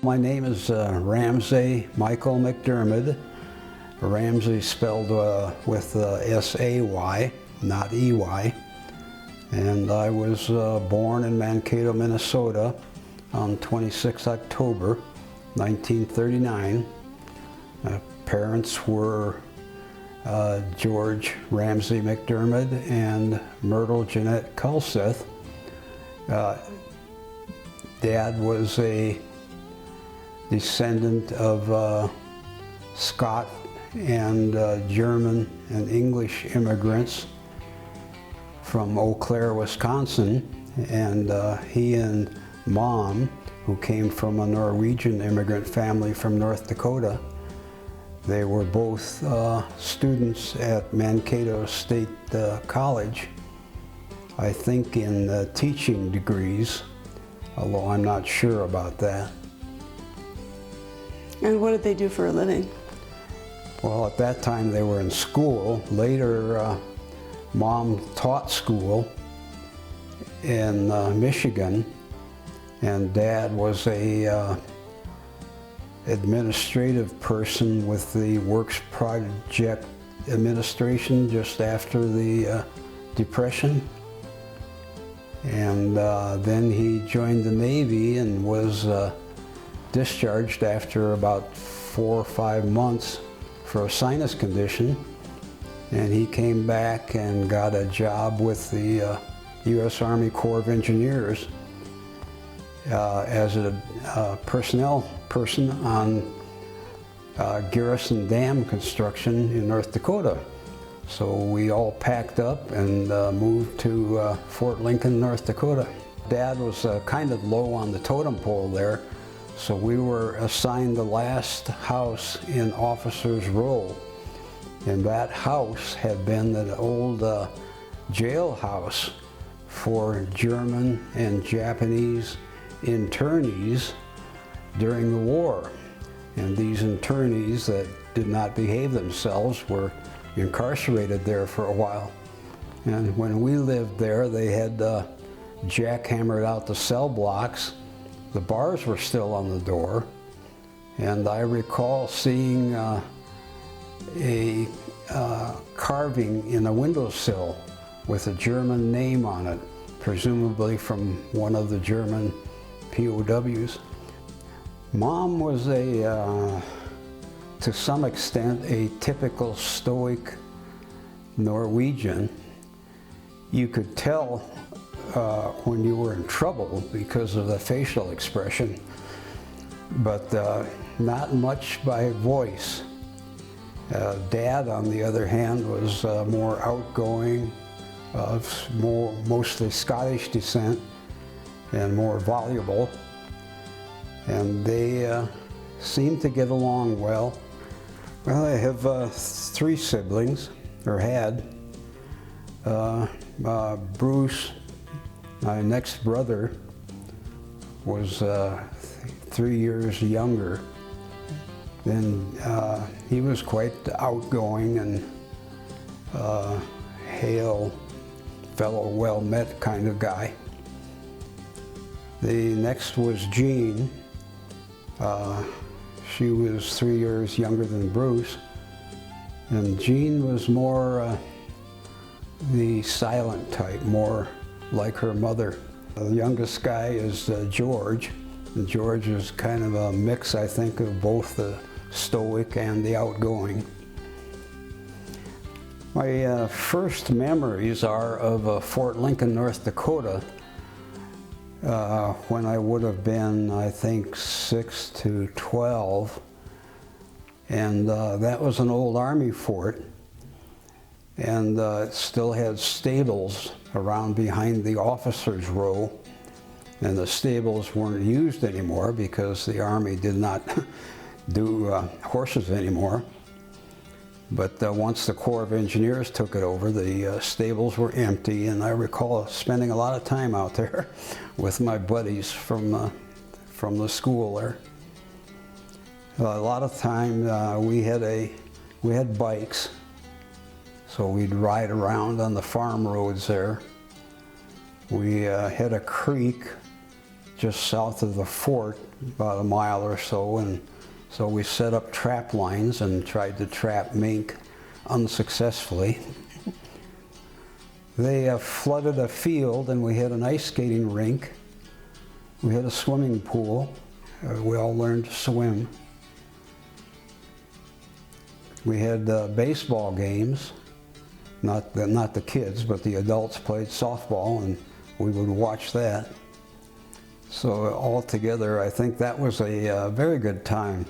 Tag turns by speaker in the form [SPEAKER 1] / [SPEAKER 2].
[SPEAKER 1] My name is Ramsay Michael McDermid. Ramsay spelled with S-A-Y, not E-Y. And I was born in Mankato, Minnesota on 26 October 1939. My parents were George Ramsay McDermid and Myrtle Jeanette Culseth. Dad was a descendant of Scot and German and English immigrants from Eau Claire, Wisconsin, and he and Mom, who came from a Norwegian immigrant family from North Dakota, they were both students at Mankato State College, I think in teaching degrees, although I'm not sure about that.
[SPEAKER 2] And what did they do for a living?
[SPEAKER 1] Well, at that time they were in school. Later, Mom taught school in Michigan, and Dad was a administrative person with the Works Project Administration just after the Depression. And then he joined the Navy and was discharged after about 4 or 5 months for a sinus condition. And he came back and got a job with the U.S. Army Corps of Engineers as a personnel person on Garrison Dam construction in North Dakota. So we all packed up and moved to Fort Lincoln, North Dakota. Dad was kind of low on the totem pole there, so we were assigned the last house in Officers Row. And that house had been an old jailhouse for German and Japanese internees during the war. And these internees that did not behave themselves were incarcerated there for a while. And when we lived there, they had jackhammered out the cell blocks. The bars were still on the door. And I recall seeing a carving in a windowsill with a German name on it, presumably from one of the German POWs. Mom was to some extent, a typical stoic Norwegian. You could tell when you were in trouble because of the facial expression, but not much by voice. Dad, on the other hand, was more outgoing, of mostly Scottish descent, and more voluble. And they seemed to get along well. Well, I have 3 siblings, or had. Bruce, my next brother, was 3 years younger. Then he was quite outgoing and hail fellow, well-met kind of guy. The next was Jean. She was 3 years younger than Bruce, and Jean was more the silent type, more like her mother. The youngest guy is George, and George is kind of a mix, I think, of both the stoic and the outgoing. My first memories are of Fort Lincoln, North Dakota, when I would have been, I think, 6 to 12. And that was an old Army fort. And it still had stables around behind the officers' row. And the stables weren't used anymore because the Army did not do horses anymore. But once the Corps of Engineers took it over, the stables were empty, and I recall spending a lot of time out there with my buddies from the school there. A lot of time we had bikes, so we'd ride around on the farm roads there. We had a creek just south of the fort, about a mile or so, and so we set up trap lines and tried to trap mink unsuccessfully. They flooded a field, and we had an ice skating rink. We had a swimming pool. We all learned to swim. We had baseball games. Not the kids, but the adults played softball, and we would watch that. So altogether, I think that was a very good time.